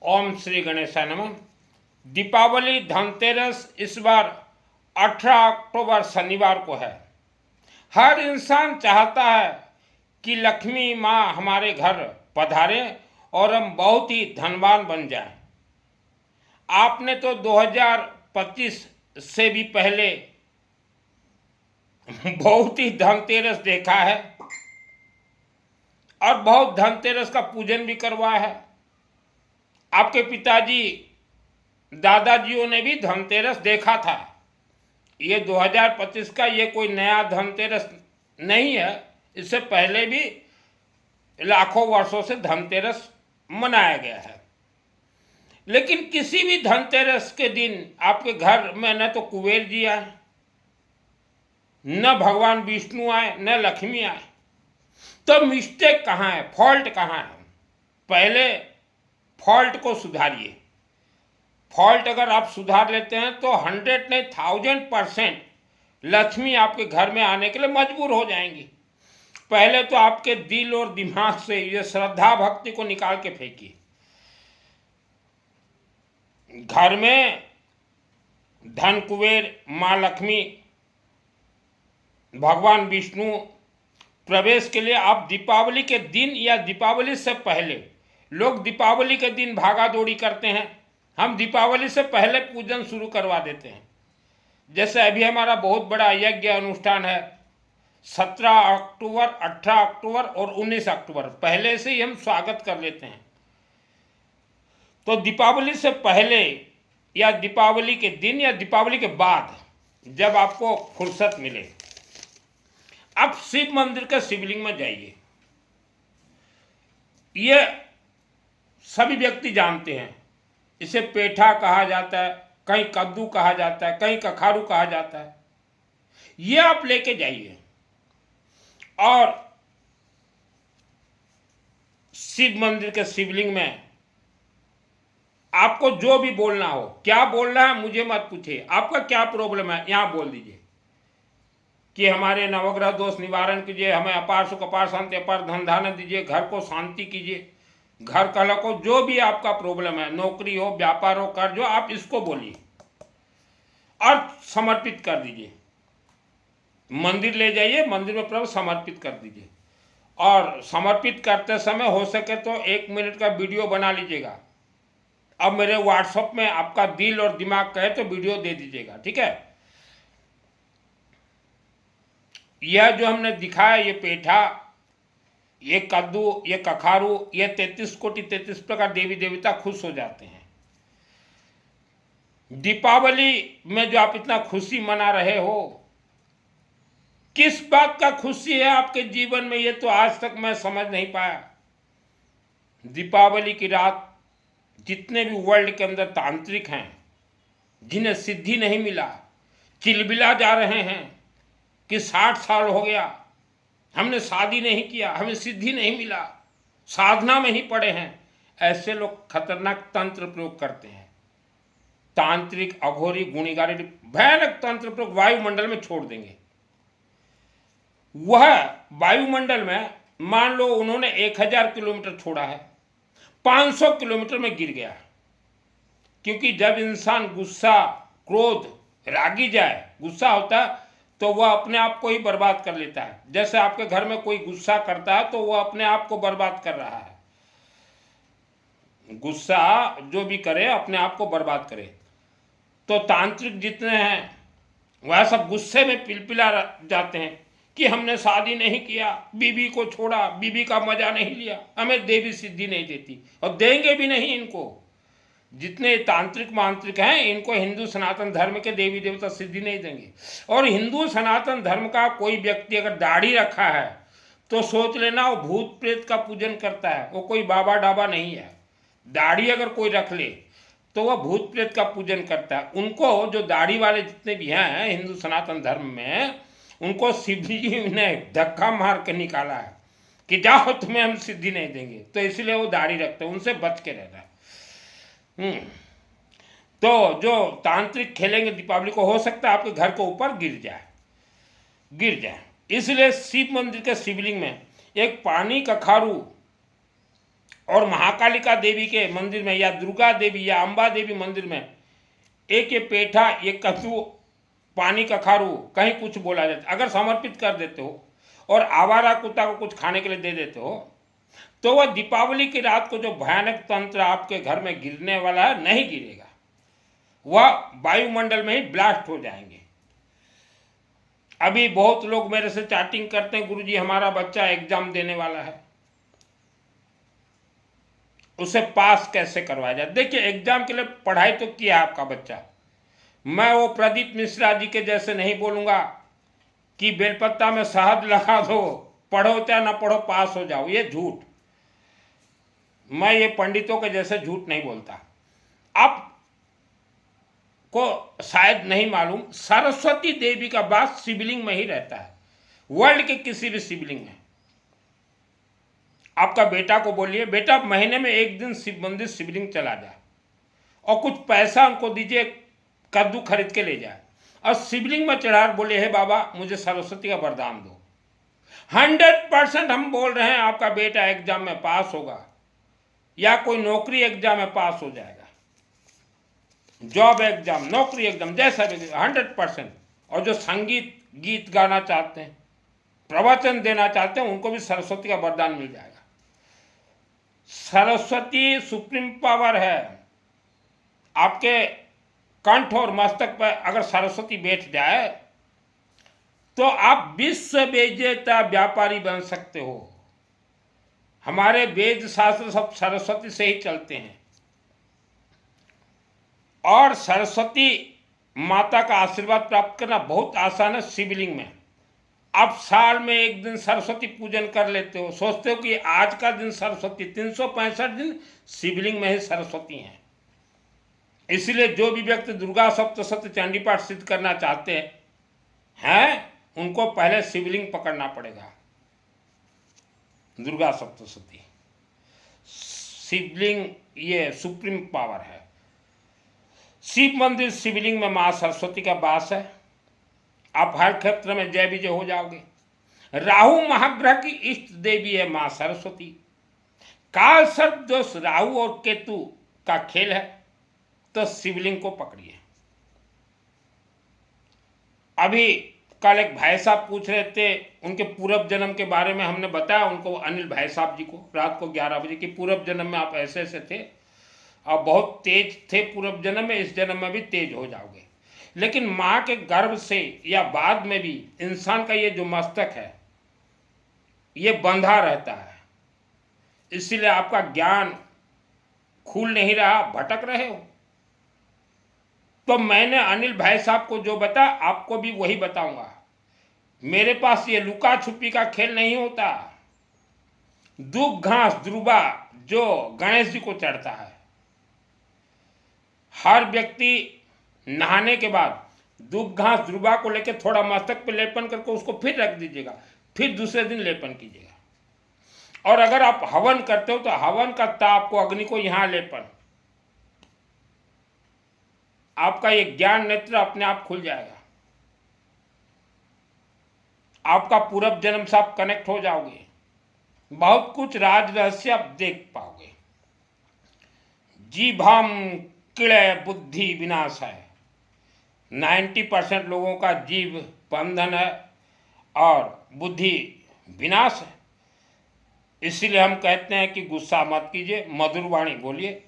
ओम श्री गणेशाय नमः। दीपावली धनतेरस इस बार 18 अक्टूबर शनिवार को है। हर इंसान चाहता है कि लक्ष्मी माँ हमारे घर पधारे और हम बहुत ही धनवान बन जाएं। आपने तो 2025 से भी पहले बहुत ही धनतेरस देखा है और बहुत धनतेरस का पूजन भी करवाया है। आपके पिताजी दादाजियों ने भी धनतेरस देखा था। ये 2025 का ये कोई नया धनतेरस नहीं है। इससे पहले भी लाखों वर्षों से धनतेरस मनाया गया है। लेकिन किसी भी धनतेरस के दिन आपके घर में न तो कुबेर जी आए, न भगवान विष्णु आए, न लक्ष्मी आए। तो मिस्टेक कहाँ है, फॉल्ट कहाँ है? पहले फॉल्ट को सुधारिए। फॉल्ट अगर आप सुधार लेते हैं तो 100 नहीं 1000% लक्ष्मी आपके घर में आने के लिए मजबूर हो जाएंगी। पहले तो आपके दिल और दिमाग से ये श्रद्धा भक्ति को निकाल के फेंकिए। घर में धन कुबेर, माँ लक्ष्मी, भगवान विष्णु प्रवेश के लिए आप दीपावली के दिन या दीपावली से पहले, लोग दीपावली के दिन भागा दौड़ी करते हैं, हम दीपावली से पहले पूजन शुरू करवा देते हैं। जैसे अभी हमारा बहुत बड़ा यज्ञ अनुष्ठान है 17 अक्टूबर, 18 अक्टूबर और 19 अक्टूबर, पहले से ही हम स्वागत कर लेते हैं। तो दीपावली से पहले या दीपावली के दिन या दीपावली के बाद जब आपको फुर्सत मिले, आप शिव मंदिर के शिवलिंग में जाइए। ये सभी व्यक्ति जानते हैं, इसे पेठा कहा जाता है, कहीं कद्दू कहा जाता है, कहीं कखारू कहा जाता है। ये आप लेके जाइए और शिव मंदिर के शिवलिंग में आपको जो भी बोलना हो, क्या बोलना है मुझे मत पूछिए, आपका क्या प्रॉब्लम है यहां बोल दीजिए कि हमारे नवग्रह दोष निवारण कीजिए, हमें अपार सुख अपार शांति अपार धन धान्य दीजिए, घर को शांति कीजिए, घर कलह को, जो भी आपका प्रॉब्लम है, नौकरी हो, व्यापार हो, कर्ज हो, आप इसको बोलिए और समर्पित कर दीजिए। मंदिर ले जाइए, मंदिर में प्रभु समर्पित कर दीजिए। और समर्पित करते समय हो सके तो 1 मिनट का वीडियो बना लीजिएगा। अब मेरे व्हाट्सएप में आपका दिल और दिमाग कहे तो वीडियो दे दीजिएगा, ठीक है। यह जो हमने दिखाया, ये पेठा, ये कद्दू, ये कखारू, ये 33 कोटि 33 प्रकार देवी देवता खुश हो जाते हैं। दीपावली में जो आप इतना खुशी मना रहे हो, किस बात का खुशी है आपके जीवन में, ये तो आज तक मैं समझ नहीं पाया। दीपावली की रात जितने भी वर्ल्ड के अंदर तांत्रिक हैं, जिन्हें सिद्धि नहीं मिला, चिलबिला जा रहे हैं कि 60 साल हो गया, हमने शादी नहीं किया, हमें सिद्धि नहीं मिला, साधना में ही पड़े हैं, ऐसे लोग खतरनाक तंत्र प्रयोग करते हैं। तांत्रिक, अघोरी, गुणिगारी भयानक तंत्र प्रयोग वायुमंडल में छोड़ देंगे। वह वायुमंडल में मान लो उन्होंने 1000 किलोमीटर छोड़ा है, 500 किलोमीटर में गिर गया। क्योंकि जब इंसान गुस्सा, क्रोध, रागी जाए, गुस्सा होता है तो वह अपने आप को ही बर्बाद कर लेता है। जैसे आपके घर में कोई गुस्सा करता है तो वह अपने आप को बर्बाद कर रहा है। गुस्सा जो भी करे अपने आप को बर्बाद करे। तो तांत्रिक जितने हैं वह सब गुस्से में पिलपिला जाते हैं कि हमने शादी नहीं किया, बीबी को छोड़ा, बीबी का मजा नहीं लिया, हमें देवी सिद्धि नहीं देती, और देंगे भी नहीं इनको। जितने तांत्रिक मांत्रिक हैं इनको हिंदू सनातन धर्म के देवी देवता सिद्धि नहीं देंगे। और हिंदू सनातन धर्म का कोई व्यक्ति अगर दाढ़ी रखा है तो सोच लेना वो भूत प्रेत का पूजन करता है, वो कोई बाबा डाबा नहीं है। दाढ़ी अगर कोई रख ले तो वह भूत प्रेत का पूजन करता है। उनको, जो दाढ़ी वाले जितने भी हैं हिंदू सनातन धर्म में, उनको शिव जी ने धक्का मार के निकाला है कि जाओ तुम्हें हम सिद्धि नहीं देंगे, तो इसलिए वो दाढ़ी रखते हैं, उनसे बच के रहना है। तो जो तांत्रिक खेलेंगे दीपावली को, हो सकता है आपके घर के ऊपर गिर जाए। इसलिए शिव मंदिर के शिवलिंग में एक पानी कखारू और महाकालिका देवी के मंदिर में या दुर्गा देवी या अम्बा देवी मंदिर में एक ये पेठा, ये कद्दू, पानी का खारू, कहीं कुछ बोला जाता, अगर समर्पित कर देते हो और आवारा कुत्ता को कुछ खाने के लिए दे देते हो, तो वह दीपावली की रात को जो भयानक तंत्र आपके घर में गिरने वाला है नहीं गिरेगा, वह वायुमंडल में ही ब्लास्ट हो जाएंगे। अभी बहुत लोग मेरे से चैटिंग करते हैं, गुरुजी हमारा बच्चा एग्जाम देने वाला है, उसे पास कैसे करवाया जाए। देखिए, एग्जाम के लिए पढ़ाई तो किया आपका बच्चा, मैं वो प्रदीप मिश्रा जी के जैसे नहीं बोलूँगा कि बेलपत्ता में शहद लगा दो, पढ़ो चाहे ना पढ़ो पास हो जाओ, ये झूठ। मैं ये पंडितों के जैसे झूठ नहीं बोलता। आप को शायद नहीं मालूम, सरस्वती देवी का वास शिवलिंग में ही रहता है, वर्ल्ड के किसी भी शिवलिंग में। आपका बेटा को बोलिए, बेटा महीने में एक दिन शिव मंदिर शिवलिंग चला जाए और कुछ पैसा उनको दीजिए, कद्दू खरीद के ले जाए और शिवलिंग में चढ़ा बोले, हे बाबा मुझे सरस्वती का वरदान दो। 100% हम बोल रहे हैं आपका बेटा एग्जाम में पास होगा या कोई नौकरी एग्जाम में पास हो जाएगा, जॉब एग्जाम, नौकरी एग्जाम, जैसा भी 100%। और जो संगीत गीत गाना चाहते हैं, प्रवचन देना चाहते हैं, उनको भी सरस्वती का वरदान मिल जाएगा। सरस्वती सुप्रीम पावर है। आपके कंठ और मस्तक पर अगर सरस्वती बैठ जाए तो आप विश्व विजेता व्यापारी बन सकते हो। हमारे वेद शास्त्र सब सरस्वती से ही चलते हैं और सरस्वती माता का आशीर्वाद प्राप्त करना बहुत आसान है। शिवलिंग में आप साल में एक दिन सरस्वती पूजन कर लेते हो, सोचते हो कि आज का दिन सरस्वती, 365 दिन शिवलिंग में ही सरस्वती हैं। इसलिए जो भी व्यक्ति दुर्गा सप्तशती चंडी पाठ सिद्ध करना चाहते हैं, उनको पहले शिवलिंग पकड़ना पड़ेगा। दुर्गा सप्तशती शिवलिंग ये सुप्रीम पावर है। शिव मंदिर शिवलिंग में मां सरस्वती का वास है। आप हर क्षेत्र में जय विजय हो जाओगे। राहु महाग्रह की इष्ट देवी है मां सरस्वती। काल सर्प दोष राहु और केतु का खेल है, तो शिवलिंग को पकड़िए। अभी कल एक भाई साहब पूछ रहे थे, उनके पूर्व जन्म के बारे में हमने बताया उनको, अनिल भाई साहब जी को, रात को 11 बजे कि पूर्व जन्म में आप ऐसे ऐसे थे और बहुत तेज थे पूर्व जन्म में, इस जन्म में भी तेज हो जाओगे। लेकिन माँ के गर्भ से या बाद में भी इंसान का ये जो मस्तक है ये बंधा रहता है, इसीलिए आपका ज्ञान खुल नहीं रहा, भटक रहे हो। तो मैंने अनिल भाई साहब को जो बताया आपको भी वही बताऊंगा। मेरे पास ये लुका छुपी का खेल नहीं होता। दूब घास द्रुबा जो गणेश जी को चढ़ता है, हर व्यक्ति नहाने के बाद दूब घास द्रुबा को लेकर थोड़ा मस्तक पे लेपन करके उसको फिर रख दीजिएगा, फिर दूसरे दिन लेपन कीजिएगा। और अगर आप हवन करते हो तो हवन का ताप को, अग्नि को यहाँ लेपन, आपका ये ज्ञान नेत्र अपने आप खुल जाएगा। आपका पूर्व जन्म से आप कनेक्ट हो जाओगे, बहुत कुछ राज रहस्य आप देख पाओगे। जीभाम किड़े बुद्धि विनाश है। 90% लोगों का जीव बंधन है और बुद्धि विनाश है। इसीलिए हम कहते हैं कि गुस्सा मत कीजिए, मधुर वाणी बोलिए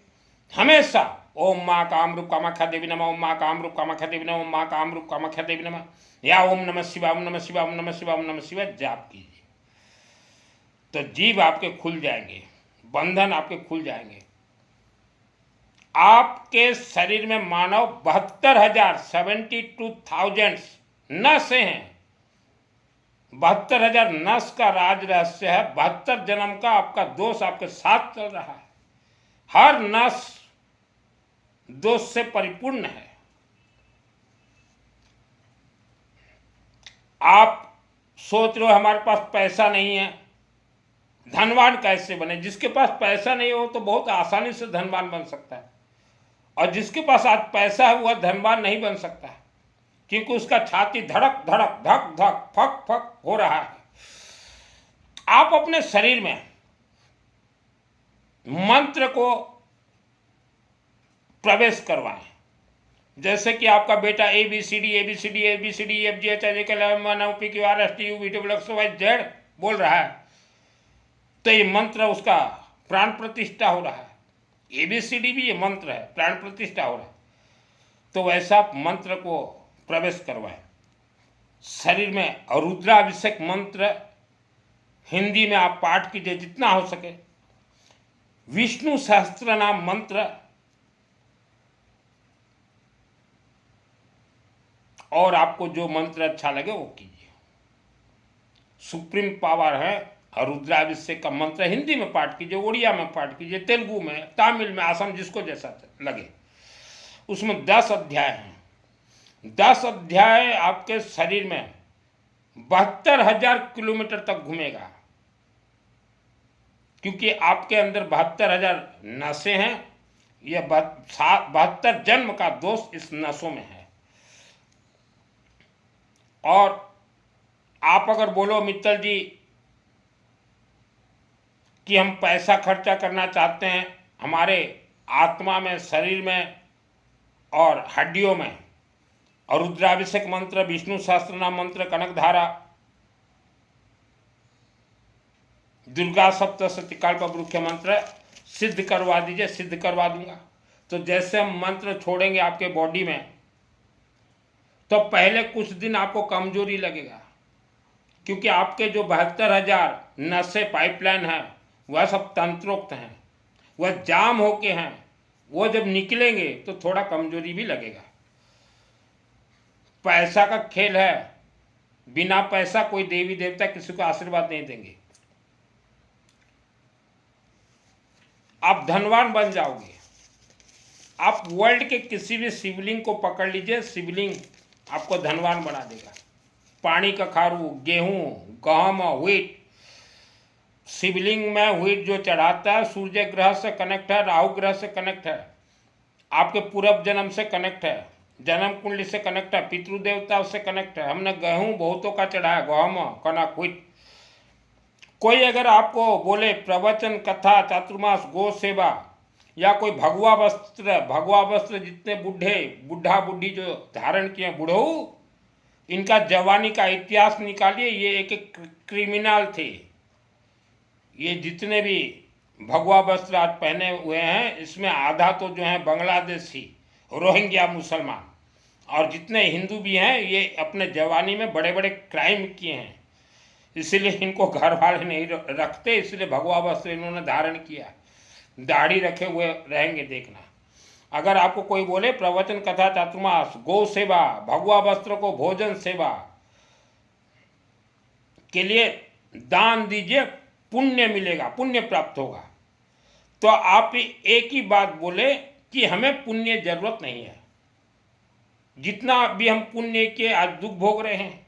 हमेशा। ओम माँ कामरूप कामाख्या देवी नमः, ओम माँ कामरूप कामाख्या देवी नमः, ओम माँ कामरूप कामाख्या देवी नमः, या ओम नमः शिवाय, ओम नमः शिवाय, ओम नमः शिवाय, ओम नमः शिवाय जाप कीजिए, तो जीव आपके खुल जाएंगे, बंधन आपके खुल जाएंगे। आपके शरीर में मानव 72,000 नसें हैं। 72,000 नस का राज रहस्य है। 72 जन्म का आपका दोष आपके साथ चल रहा है। हर नस दोष से परिपूर्ण है। आप सोच रहे हो हमारे पास पैसा नहीं है, धनवान कैसे बने? जिसके पास पैसा नहीं हो तो बहुत आसानी से धनवान बन सकता है, और जिसके पास आज पैसा है वह धनवान नहीं बन सकता है, क्योंकि उसका छाती धड़क धड़क धक धक फक फक हो रहा है। आप अपने शरीर में मंत्र को प्रवेश करवाएं। जैसे कि आपका बेटा ABCD बोल रहा है, तो ये मंत्र उसका प्राण प्रतिष्ठा हो रहा है। ABCD भी ये मंत्र है, प्राण प्रतिष्ठा हो रहा है। तो वैसा मंत्र को प्रवेश करवाएं शरीर में। और रुद्राभिषेक मंत्र हिंदी में आप पाठ कीजिए जितना हो सके। विष्णु सहस्त्र नाम मंत्र और आपको जो मंत्र अच्छा लगे वो कीजिए। सुप्रीम पावर है। और रुद्राभिषेक का मंत्र हिंदी में पाठ कीजिए, उड़िया में पाठ कीजिए, तेलुगु में, तमिल में, असम, जिसको जैसा लगे। उसमें 10 अध्याय हैं। 10 अध्याय आपके शरीर में 72,000 किलोमीटर तक घूमेगा, क्योंकि आपके अंदर 72,000 नसें हैं। यह 72 जन्म का दोष इस नसों में है। और आप अगर बोलो मित्तल जी कि हम पैसा खर्चा करना चाहते हैं हमारे आत्मा में, शरीर में और हड्डियों में, और रुद्राभिषेक मंत्र, विष्णु सहस्त्रनाम मंत्र, कनकधारा, दुर्गा सप्तशती कल्पवृक्ष मंत्र सिद्ध करवा दीजिए। सिद्ध करवा दूंगा। तो जैसे हम मंत्र छोड़ेंगे आपके बॉडी में, तो पहले कुछ दिन आपको कमजोरी लगेगा, क्योंकि आपके जो 72,000 नसें पाइपलाइन है वह सब तंत्रोक्त हैं, वह जाम होके हैं। वो जब निकलेंगे तो थोड़ा कमजोरी भी लगेगा। पैसा का खेल है। बिना पैसा कोई देवी देवता किसी को आशीर्वाद नहीं देंगे। आप धनवान बन जाओगे। आप वर्ल्ड के किसी भी शिवलिंग को पकड़ लीजिए, शिवलिंग आपको धनवान बना देगा। पानी का खारू, गेहूं, गहम, व्हीट, शिवलिंग में व्हीट जो चढ़ाता है सूर्य ग्रह से कनेक्ट है, राहु ग्रह से कनेक्ट है, आपके पूर्व जन्म से कनेक्ट है, जन्म कुंडली से कनेक्ट है, पितृदेवता से कनेक्ट है। हमने गेहूं बहुतों का चढ़ाया, गहम, कनक, व्हीट। कोई अगर आपको बोले प्रवचन, कथा, चातुर्मास, गो सेवा या कोई भगवा वस्त्र जितने बुढ़ा बुढ़ी जो धारण किए, बूढ़ऊ, इनका जवानी का इतिहास निकालिए। ये एक क्रिमिनल थे। ये जितने भी भगवा वस्त्र आज पहने हुए हैं, इसमें आधा तो जो है बांग्लादेशी, रोहिंग्या मुसलमान, और जितने हिंदू भी हैं ये अपने जवानी में बड़े बड़े क्राइम किए हैं। इसीलिए इनको घर वाले नहीं रखते, इसलिए भगवा वस्त्र इन्होंने धारण किया। दाढ़ी रखे हुए रहेंगे, देखना। अगर आपको कोई बोले प्रवचन, कथा, चातुर्मास, गौ सेवा, भगवा वस्त्र को भोजन सेवा के लिए दान दीजिए, पुण्य मिलेगा, पुण्य प्राप्त होगा। तो आप एक ही बात बोले कि हमें पुण्य जरूरत नहीं है। जितना भी हम पुण्य के आज दुख भोग रहे हैं,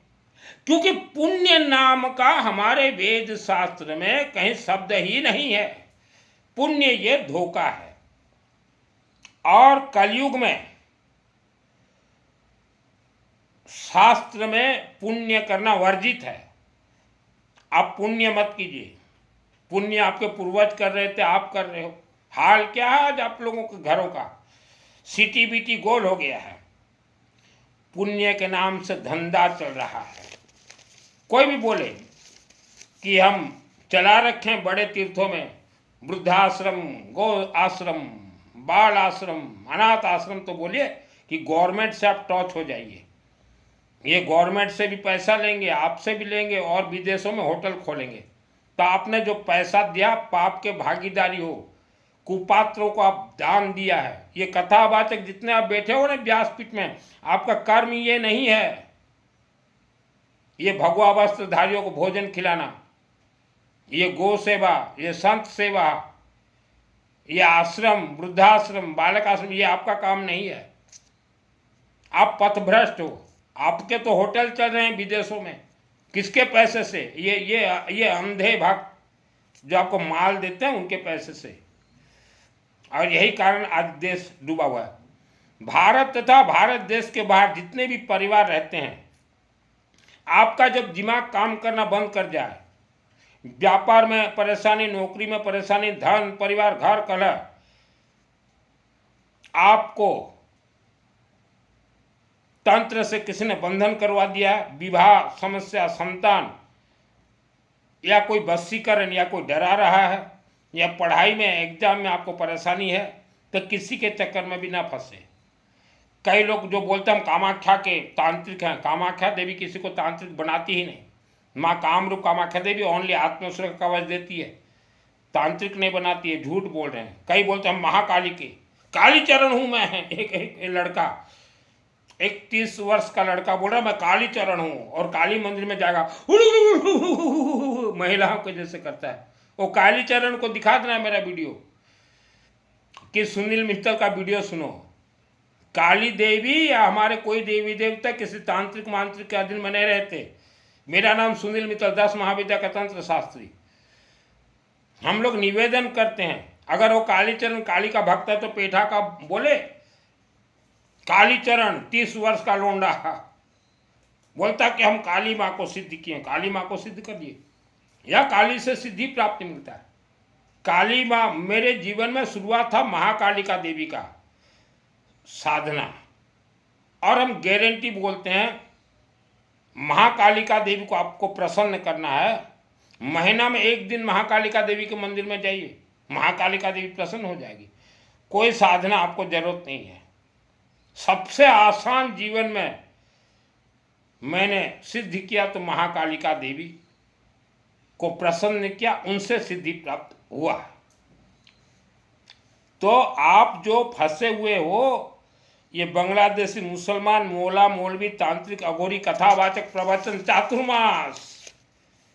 क्योंकि पुण्य नाम का हमारे वेद शास्त्र में कहीं शब्द ही नहीं है। पुण्य ये धोखा है। और कलयुग में शास्त्र में पुण्य करना वर्जित है। आप पुण्य मत कीजिए। पुण्य आपके पूर्वज कर रहे थे, आप कर रहे हो। हाल क्या है आज आप लोगों के घरों का? सिटी बीटी गोल हो गया है। पुण्य के नाम से धंधा चल रहा है। कोई भी बोले कि हम चला रखें बड़े तीर्थों में वृद्धाश्रम, गौ आश्रम, बाल आश्रम, अनाथ आश्रम, तो बोलिए कि गवर्नमेंट से आप टच हो जाइए। ये गवर्नमेंट से भी पैसा लेंगे, आपसे भी लेंगे, और विदेशों में होटल खोलेंगे। तो आपने जो पैसा दिया, पाप के भागीदारी हो। कुपात्रों को आप दान दिया है। ये कथावाचक जितने आप बैठे हो ना व्यासपीठ में, आपका कर्म ये नहीं है ये भगवा वस्त्रधारियों को भोजन खिलाना, ये गो सेवा, ये संत सेवा, ये आश्रम, वृद्धाश्रम, बालक आश्रम, ये आपका काम नहीं है। आप पथभ्रष्ट हो। आपके तो होटल चल रहे हैं विदेशों में, किसके पैसे से? ये अंधे भक्त जो आपको माल देते हैं उनके पैसे से। और यही कारण आज देश डूबा हुआ है। भारत तथा भारत देश के बाहर जितने भी परिवार रहते हैं, आपका जब दिमाग काम करना बंद कर जाए, व्यापार में परेशानी, नौकरी में परेशानी, धन, परिवार, घर, कलह, आपको तंत्र से किसी ने बंधन करवा दिया, विवाह समस्या, संतान, या कोई वशीकरण, या कोई डरा रहा है, या पढ़ाई में एग्जाम में आपको परेशानी है, तो किसी के चक्कर में भी ना फंसे। कई लोग जो बोलते हैं हम कामाख्या के तांत्रिक हैं, कामाख्या देवी किसी को तांत्रिक बनाती ही नहीं। माँ कामरूप कामाख्या देवी ओनली आत्मसुर का कवच देती है, तांत्रिक नहीं बनाती है, झूठ बोल रहे हैं। कई बोलते हैं महाकाली के, कालीचरण हूँ मैं। एक लड़का, एक 30 वर्ष का लड़का बोल रहा मैं कालीचरण हूँ, और काली मंदिर में जाएगा महिलाओं के जैसे करता है। वो कालीचरण को दिखा देना मेरा वीडियो, कि सुनील मित्तल का वीडियो सुनो। काली देवी या हमारे कोई देवी देवता किसी तांत्रिक मांत्रिक के अधीन में नहीं रहते। मेरा नाम सुनील मित्तल, 10 महाविद्या का तंत्र शास्त्री। हम लोग निवेदन करते हैं, अगर वो कालीचरण काली का भक्त है तो पेठा का बोले। कालीचरण 30 वर्ष का लोंडा बोलता कि हम काली माँ को सिद्ध किए, काली माँ को सिद्ध कर दिए, या काली से सिद्धि प्राप्ति मिलता है। काली माँ, मेरे जीवन में शुरुआत था महाकालिका देवी का साधना, और हम गारंटी बोलते हैं महाकालिका देवी को आपको प्रसन्न करना है, महीना में 1 दिन महाकालिका देवी के मंदिर में जाइए, महाकालिका देवी प्रसन्न हो जाएगी। कोई साधना आपको जरूरत नहीं है। सबसे आसान जीवन में मैंने सिद्ध किया तो महाकालिका देवी को प्रसन्न किया, उनसे सिद्धि प्राप्त हुआ। तो आप जो फंसे हुए हो, ये बांग्लादेशी मुसलमान, मौला मौलवी, तांत्रिक, अघोरी, कथावाचक, प्रवचन, चातुर्मास,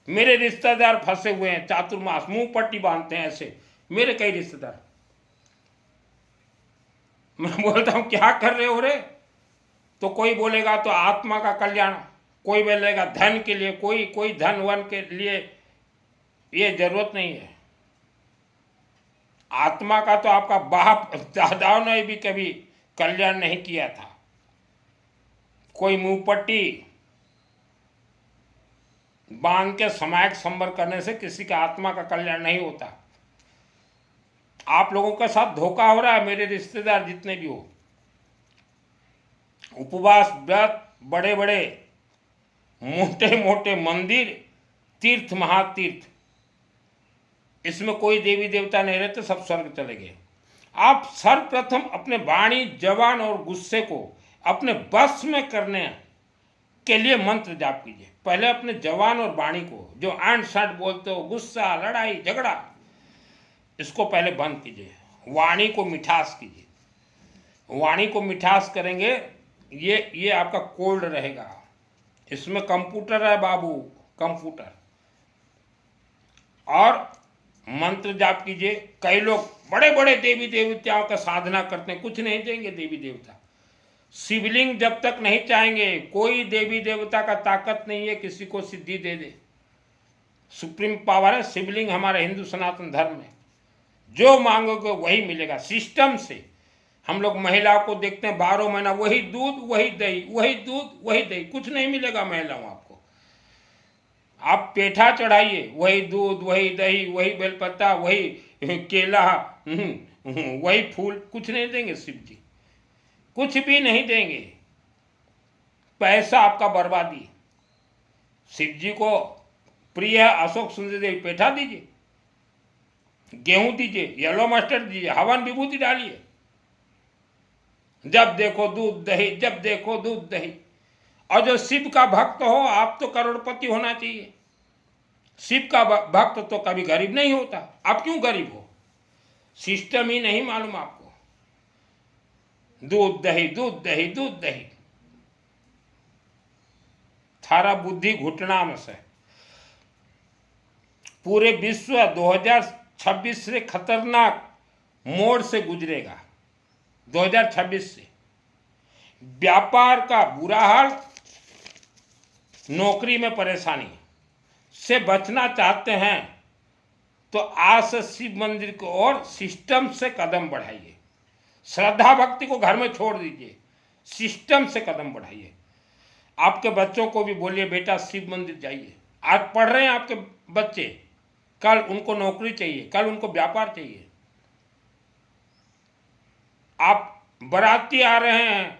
मेरे रिश्तेदार फंसे हुए हैं। चातुर्मास मुंह पट्टी बांधते हैं ऐसे, मेरे कई रिश्तेदार। मैं बोलता हूं क्या कर रहे हो रे, तो कोई बोलेगा तो आत्मा का कल्याण, कोई बोलेगा धन के लिए, कोई धन वन के लिए। ये जरूरत नहीं है। आत्मा का तो आपका बाप दादाओं ने भी कभी कल्याण नहीं किया था। कोई मुंह पट्टी बांध के समायक संबर करने से किसी का आत्मा का कल्याण नहीं होता। आप लोगों के साथ धोखा हो रहा है, मेरे रिश्तेदार जितने भी हो। उपवास, व्रत, बड़े बड़े मोटे मोटे मंदिर, तीर्थ, महातीर्थ, इसमें कोई देवी देवता नहीं रहते, सब स्वर्ग चले गए। आप सर्वप्रथम अपने वाणी, जबान और गुस्से को अपने बस में करने के लिए मंत्र जाप कीजिए। पहले अपने जबान और वाणी को, जो आंट साट बोलते हो, गुस्सा, लड़ाई झगड़ा, इसको पहले बंद कीजिए। वाणी को मिठास कीजिए। वाणी को मिठास करेंगे, ये आपका कोल्ड रहेगा। इसमें कंप्यूटर है बाबू, कंप्यूटर। और मंत्र जाप कीजिए। कई लोग बड़े बड़े देवी देवताओं का साधना करते हैं, कुछ नहीं देंगे देवी देवता। शिवलिंग जब तक नहीं चाहेंगे, कोई देवी देवता का ताकत नहीं है किसी को सिद्धि दे दे। सुप्रीम पावर है शिवलिंग हमारे हिंदू सनातन धर्म में। जो मांगोगे वही मिलेगा सिस्टम से। हम लोग महिलाओं को देखते हैं 12 महीना वही दूध वही दही, वही दूध वही दही, कुछ नहीं मिलेगा महिलाओं आपको। आप पेठा चढ़ाइए, वही दूध वही दही, वही बेलपत्ता, वही केला, वही फूल, कुछ नहीं देंगे शिव जी, कुछ भी नहीं देंगे। पैसा आपका बर्बादी। शिव जी को प्रिय अशोक सुंदर देवी, पेठा दीजिए, गेहूं दीजिए, येलो मस्टर्ड दीजिए, हवन विभूति डालिए। जब देखो दूध दही, जब देखो दूध दही। और जो शिव का भक्त हो, आप तो करोड़पति होना चाहिए। शिव का भक्त तो कभी गरीब नहीं होता। आप क्यों गरीब हो? सिस्टम ही नहीं मालूम आपको। दूध दही, दूध दही, दूध दही, थारा बुद्धि घुटना में से। पूरे विश्व 2026 से खतरनाक मोड़ से गुजरेगा। 2026 से व्यापार का बुरा हाल, नौकरी में परेशानी से बचना चाहते हैं तो आज से शिव मंदिर की ओर सिस्टम से कदम बढ़ाइए। श्रद्धा भक्ति को घर में छोड़ दीजिए, सिस्टम से कदम बढ़ाइए। आपके बच्चों को भी बोलिए बेटा शिव मंदिर जाइए। आज पढ़ रहे हैं आपके बच्चे, कल उनको नौकरी चाहिए, कल उनको व्यापार चाहिए। आप बाराती आ रहे हैं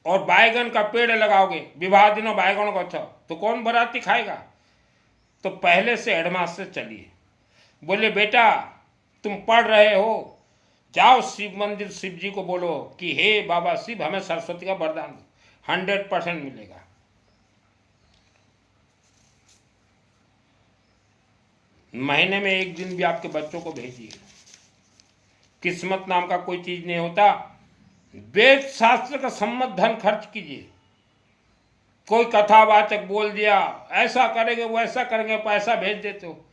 और बैगन का पेड़ लगाओगे, विवाह दिनों बैगन का अच्छा, तो कौन बाराती खाएगा? तो पहले से एडवांस से चलिए। बोले बेटा तुम पढ़ रहे हो, जाओ शिव मंदिर, शिव जी को बोलो कि हे बाबा शिव हमें सरस्वती का वरदान दो, 100% मिलेगा। महीने में एक दिन भी आपके बच्चों को भेजिए। किस्मत नाम का कोई चीज नहीं होता। वेद शास्त्र का सम्मत धन खर्च कीजिए। कोई कथावाचक बोल दिया ऐसा करेंगे वैसा करेंगे, पैसा भेज देते हो,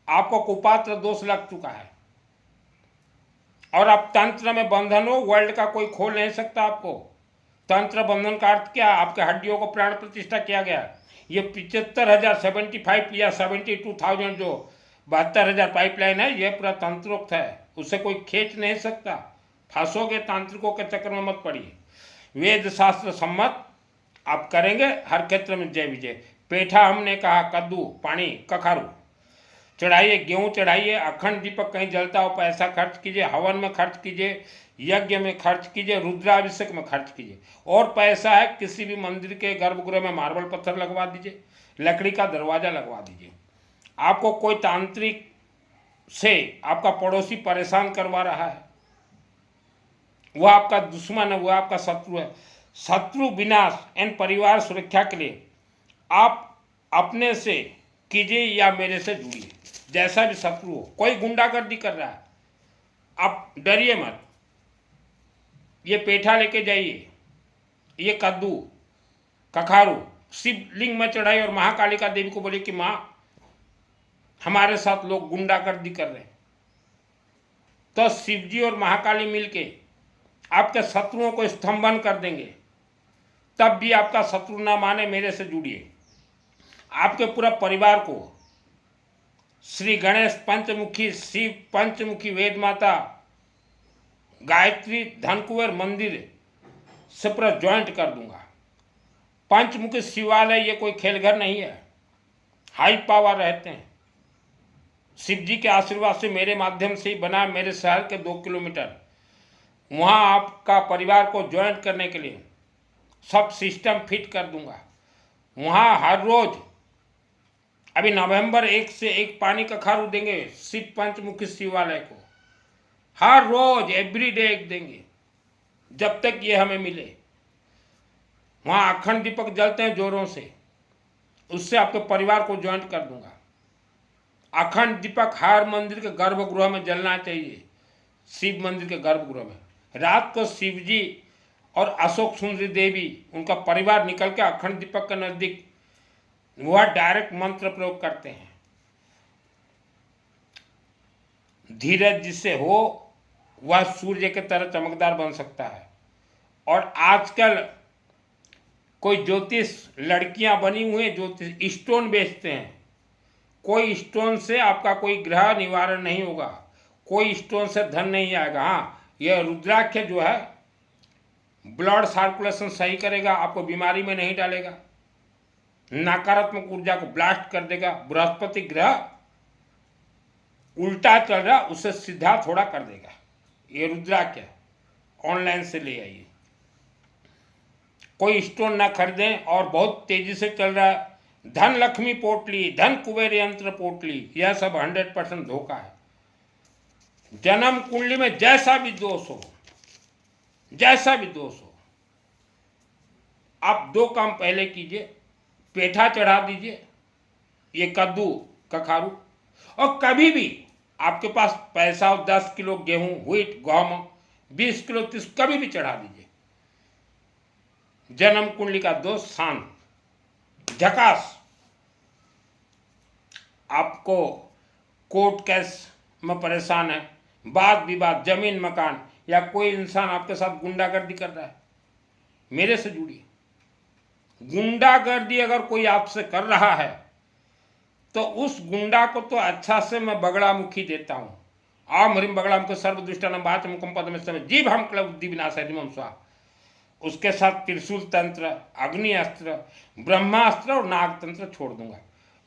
आपको कुपात्र दोष लग चुका है। और आप तंत्र में बंधन हो, वर्ल्ड का कोई खोल नहीं सकता आपको। तंत्र बंधन का अर्थ क्या? आपके हड्डियों को प्राण प्रतिष्ठा किया गया। ये 75,000 75 या 72,000 जो 72,000 पाइपलाइन है, ये पूरा तंत्रोक्त है, उसे कोई खींच नहीं सकता। फंसोगे, तांत्रिकों के चक्कर में मत पड़िए। वेद शास्त्र सम्मत आप करेंगे, हर क्षेत्र में जय विजय। पेठा हमने कहा, कद्दू, पानी, कखारू चढ़ाइए, गेहूं चढ़ाइए, अखंड दीपक कहीं जलता हो पैसा खर्च कीजिए, हवन में खर्च कीजिए, यज्ञ में खर्च कीजिए, रुद्राभिषेक में खर्च कीजिए। और पैसा है किसी भी मंदिर के गर्भगृह में मार्बल पत्थर लगवा दीजिए, लकड़ी का दरवाजा लगवा दीजिए। आपको कोई तांत्रिक से आपका पड़ोसी परेशान करवा रहा है, वह आपका दुश्मन है, वह आपका शत्रु है। शत्रु विनाश एवं परिवार सुरक्षा के लिए आप अपने से कीजिए या मेरे से जुड़िए। जैसा भी शत्रु हो, कोई गुंडागर्दी कर रहा है, आप डरिए मत। ये पेठा लेके जाइए, ये कद्दू, कखारू शिवलिंग में चढ़ाई और महाकालिका देवी को बोले कि माँ हमारे साथ लोग गुंडागर्दी कर रहे हैं। तो शिवजी और महाकाली मिलके आपके शत्रुओं को स्तंभन कर देंगे। तब भी आपका शत्रु ना माने, मेरे से जुड़िए। आपके पूरा परिवार को श्री गणेश पंचमुखी, शिव पंचमुखी, वेद माता, गायत्री, धनकुंवर मंदिर से पूरा ज्वाइंट कर दूंगा। पंचमुखी शिवालय ये कोई खेलघर नहीं है, हाई पावर रहते हैं। शिव जी के आशीर्वाद से मेरे माध्यम से ही बना, मेरे शहर के 2 किलोमीटर। वहाँ आपका परिवार को ज्वाइंट करने के लिए सब सिस्टम फिट कर दूंगा। वहाँ हर रोज, अभी नवंबर 1 से 1 पानी कखारू देंगे शिव पंचमुखी शिवालय को, हर रोज एवरीडे एक देंगे जब तक ये हमें मिले। वहाँ अखंड दीपक जलते हैं जोरों से, उससे आपके परिवार को ज्वाइंट कर दूंगा। अखंड दीपक हर मंदिर के गर्भगृह में जलना चाहिए, शिव मंदिर के गर्भगृह में। रात को शिव जी और अशोक सुंदरी देवी, उनका परिवार निकल के अखंड दीपक के नजदीक वह डायरेक्ट मंत्र प्रयोग करते हैं। धीरज जिससे हो वह सूर्य के तरह चमकदार बन सकता है। और आजकल कोई ज्योतिष लड़कियां बनी हुई ज्योतिष स्टोन बेचते हैं। कोई स्टोन से आपका कोई ग्रह निवारण नहीं होगा, कोई स्टोन से धन नहीं आएगा। हाँ, यह रुद्राक्ष जो है ब्लड सर्कुलेशन सही करेगा, आपको बीमारी में नहीं डालेगा, नकारात्मक ऊर्जा को ब्लास्ट कर देगा। बृहस्पति ग्रह उल्टा चल रहा, उसे सीधा थोड़ा कर देगा। ये रुद्राक्ष ऑनलाइन से ले आइए। कोई स्टोन ना खरीदें। और बहुत तेजी से चल रहा है धन लक्ष्मी पोटली, धन कुबेर यंत्र पोटली, यह सब 100% धोखा है। जन्म कुंडली में जैसा भी दोष हो, जैसा भी दोष हो, आप 2 काम पहले कीजिए। पेठा चढ़ा दीजिए, ये कद्दू कखारू, और कभी भी आपके पास पैसा हो 10 किलो गेहूं, व्हीट, गहूं, 20 किलो 30, कभी भी चढ़ा दीजिए। जन्म कुंडली का दोष शांत, झकास। आपको कोर्ट केस में परेशान है, वाद विवाद, जमीन मकान, या कोई इंसान आपके साथ गुंडागर्दी कर रहा है, मेरे से जुड़िए। गुंडागर्दी अगर कोई आपसे कर रहा है तो उस गुंडा को तो अच्छा से मैं बगड़ा मुखी देता हूँ। आम हरिम बगड़ा मुख सर्वदुष्टान बाच मुखम पद में समय जीव हम क्लब बुद्धि विनाश है स्वा। उसके साथ त्रिशूल तंत्र, अग्नि अस्त्र, ब्रह्मास्त्र और नाग तंत्र छोड़ दूंगा।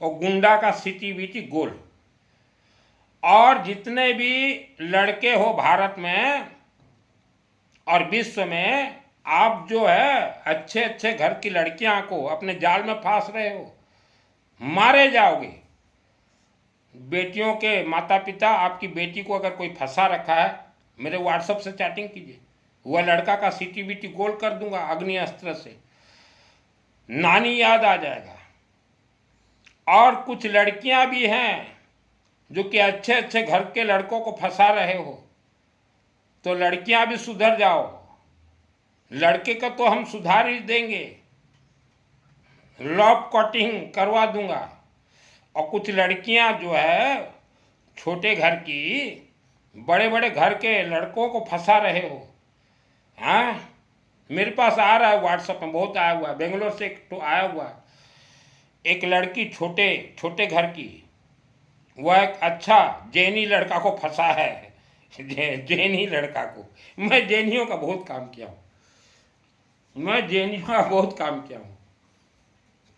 और गुंडा का सिटी बीटी गोल और जितने भी लड़के हो भारत में और विश्व में, आप जो है अच्छे अच्छे घर की लड़कियां को अपने जाल में फांस रहे हो, मारे जाओगे। बेटियों के माता पिता, आपकी बेटी को अगर कोई फंसा रखा है, मेरे व्हाट्सएप से चैटिंग कीजिए, वह लड़का का सीटी बीटी गोल कर दूंगा अग्नि अस्त्र से, नानी याद आ जाएगा। और कुछ लड़कियां भी हैं जो कि अच्छे अच्छे घर के लड़कों को फंसा रहे हो, तो लड़कियां भी सुधर जाओ। लड़के का तो हम सुधार ही देंगे, लॉब कटिंग करवा दूंगा। और कुछ लड़कियां जो है छोटे घर की बड़े बड़े घर के लड़कों को फंसा रहे हो, हाँ, मेरे पास आ रहा है व्हाट्सएप में, बहुत आया हुआ है, बेंगलोर से एक तो आया हुआ है। एक लड़की छोटे छोटे घर की, वह एक अच्छा जैनी लड़का को फंसा है, जैनी लड़का को। मैं जैनियों का बहुत काम किया हूँ, मैं जैनियों का बहुत काम किया हूँ।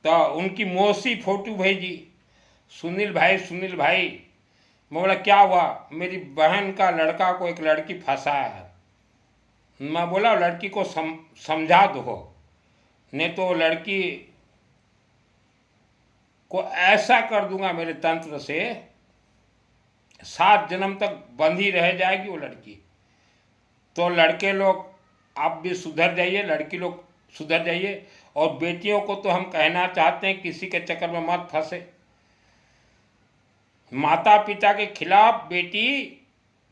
तो उनकी मौसी फोटो भेजी, सुनील भाई। मैं बोला क्या हुआ? मेरी बहन का लड़का को एक लड़की फंसा है। मैं बोला लड़की को समझा दो, नहीं तो लड़की को ऐसा कर दूंगा मेरे तंत्र से, 7 जन्म तक बंधी रह जाएगी वो लड़की। तो लड़के लोग आप भी सुधर जाइए, लड़की लोग सुधर जाइए। और बेटियों को तो हम कहना चाहते हैं किसी के चक्कर में मत फंसे। माता पिता के खिलाफ बेटी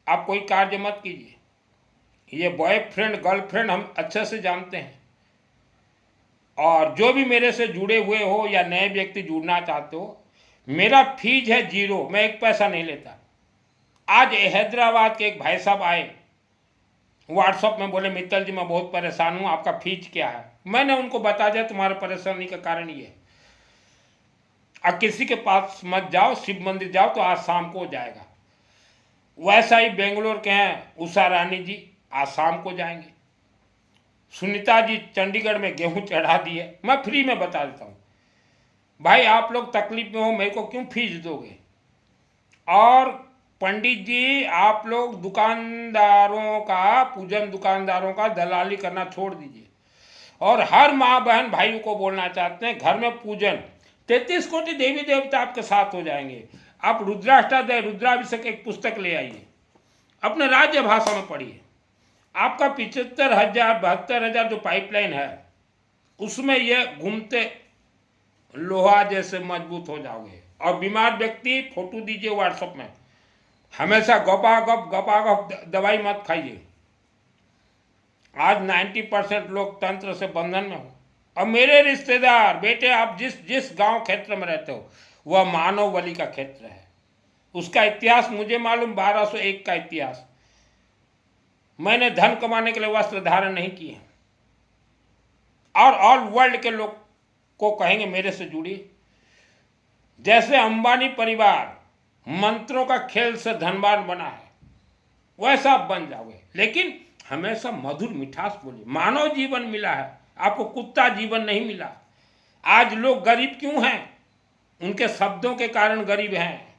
आप कोई कार्य मत कीजिए। ये बॉयफ्रेंड गर्लफ्रेंड हम अच्छे से जानते हैं। और जो भी मेरे से जुड़े हुए हो या नए व्यक्ति जुड़ना चाहते हो, मेरा फीस है 0, मैं 1 पैसा नहीं लेता। आज हैदराबाद के एक भाई साहब आए व्हाट्सएप में, बोले मित्तल जी मैं बहुत परेशान हूँ, आपका फीस क्या है? मैंने उनको बता दिया तुम्हारे परेशानी का कारण ये है। अब किसी के पास मत जाओ, शिव मंदिर जाओ तो आज शाम को हो जाएगा। वैसा ही बेंगलोर के हैं उषा रानी जी, आज शाम को जाएंगे। सुनीता जी चंडीगढ़ में गेहूं चढ़ा दिए। मैं फ्री में बता देता हूँ भाई, आप लोग तकलीफ में हो, मेरे को क्यों फीस दोगे? और पंडित जी आप लोग दुकानदारों का पूजन, दुकानदारों का दलाली करना छोड़ दीजिए। और हर माँ बहन भाइयों को बोलना चाहते हैं, घर में पूजन, 33 कोटि देवी देवता आपके साथ हो जाएंगे। आप रुद्राष्टाध्याय रुद्राभिषेक एक पुस्तक ले आइए, अपने राज्य भाषा में पढ़िए। आपका 75,000 72,000 जो पाइपलाइन है उसमें ये घूमते लोहा जैसे मजबूत हो जाओगे। और बीमार व्यक्ति फोटो दीजिए व्हाट्सएप में, हमेशा गपागप दवाई मत खाइए। आज 90% लोग तंत्र से बंधन में हो। अब मेरे रिश्तेदार बेटे, आप जिस गांव क्षेत्र में रहते हो वह मानव बलि का क्षेत्र है। उसका इतिहास मुझे मालूम, 1201 का इतिहास। मैंने धन कमाने के लिए वस्त्र धारण नहीं किए। और ऑल वर्ल्ड के लोग को कहेंगे मेरे से जुड़िए। जैसे अंबानी परिवार मंत्रों का खेल से धनवान बना है, वैसा आप बन जाओगे। लेकिन हमेशा मधुर मिठास बोलिए। मानव जीवन मिला है आपको, कुत्ता जीवन नहीं मिला। आज लोग गरीब क्यों हैं? उनके शब्दों के कारण गरीब हैं,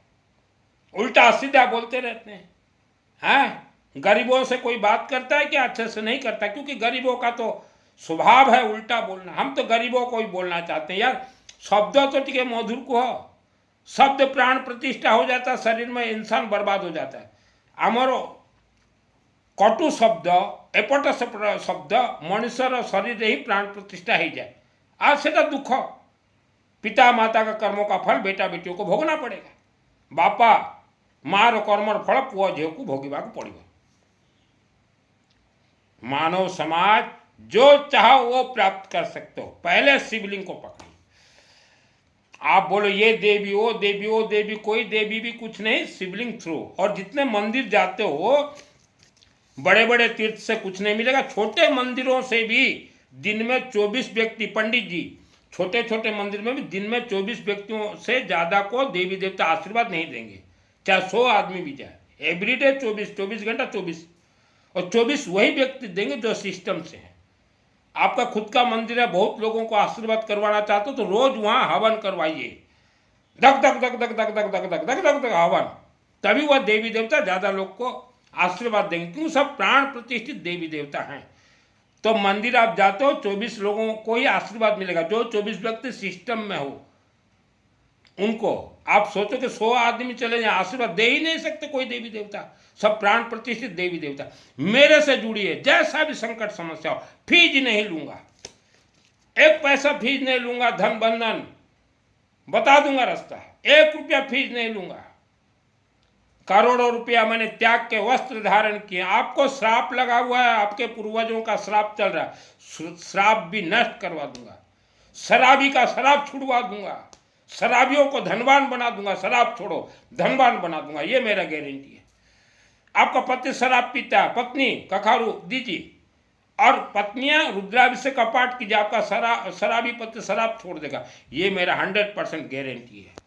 उल्टा सीधा बोलते रहते हैं। गरीबों से कोई बात करता है क्या? अच्छे से नहीं करता, क्योंकि गरीबों का तो स्वभाव है उल्टा बोलना। हम तो गरीबों को ही बोलना चाहते हैं यार, शब्द तो ठीक है, मधुर को हो। शब्द प्राण प्रतिष्ठा हो जाता है शरीर में, इंसान बर्बाद हो जाता है। आमर कटु शब्द एपट शब्द मनुष्यर शरीर ही प्राण प्रतिष्ठा ही जाए। आज से दुख, पिता माता का कर्मों का फल बेटा बेटियों को भोगना पड़ेगा। बापा मार कर्मर फल पुआ झील को भोगवा पड़ेगा। मानव समाज जो चाहो वो प्राप्त कर सकते हो। पहले शिवलिंग को पकड़ो। आप बोलो ये देवी वो देवी वो देवी, कोई देवी भी कुछ नहीं, शिवलिंग थ्रू। और जितने मंदिर जाते हो, बड़े बड़े तीर्थ से कुछ नहीं मिलेगा, छोटे मंदिरों से भी दिन में 24 व्यक्ति, पंडित जी छोटे छोटे मंदिर में भी दिन में 24 व्यक्तियों से ज्यादा को देवी देवता आशीर्वाद नहीं देंगे, चाहे 100 आदमी भी जाए। एवरीडे 24 घंटा 24, और 24 वही व्यक्ति देंगे जो सिस्टम से है। आपका खुद का मंदिर है, बहुत लोगों को आशीर्वाद करवाना चाहते हो तो रोज वहां हवन करवाइए। धक धक धक धक धक धक धक धक धक धक धक हवन। तभी वह देवी देवता ज़्यादा लोग को आशीर्वाद देंगे, क्यों सब प्राण प्रतिष्ठित देवी देवता हैं। तो मंदिर आप जाते हो 24 लोगों को ही आशीर्वाद मिलेगा, जो 24 व्यक्ति सिस्टम में हो उनको। आप सोचो कि 100 आदमी चले जाए, आशीर्वाद दे ही नहीं सकते कोई देवी देवता, सब प्राण प्रतिष्ठित देवी देवता। मेरे से जुड़िए, जैसा भी संकट समस्या हो, फीस नहीं लूंगा, 1 पैसा फीस नहीं लूंगा, धन बंधन बता दूंगा रास्ता, 1 रुपया फीस नहीं लूंगा। करोड़ों रुपया मैंने त्याग के वस्त्र धारण किए। आपको श्राप लगा हुआ है, आपके पूर्वजों का श्राप चल रहा है, श्राप भी नष्ट करवा दूंगा। शराबी का शराब छुड़वा दूंगा, शराबियों को धनवान बना दूंगा, शराब छोड़ो धनवान बना दूंगा, ये मेरा गारंटी है। आपका पति शराब पीता है, पत्नी कखारू दीजिए, और पत्नियां रुद्राभिषेक का पाठ कीजिए, आपका शराबी पति शराब छोड़ देगा, ये मेरा 100% गारंटी है।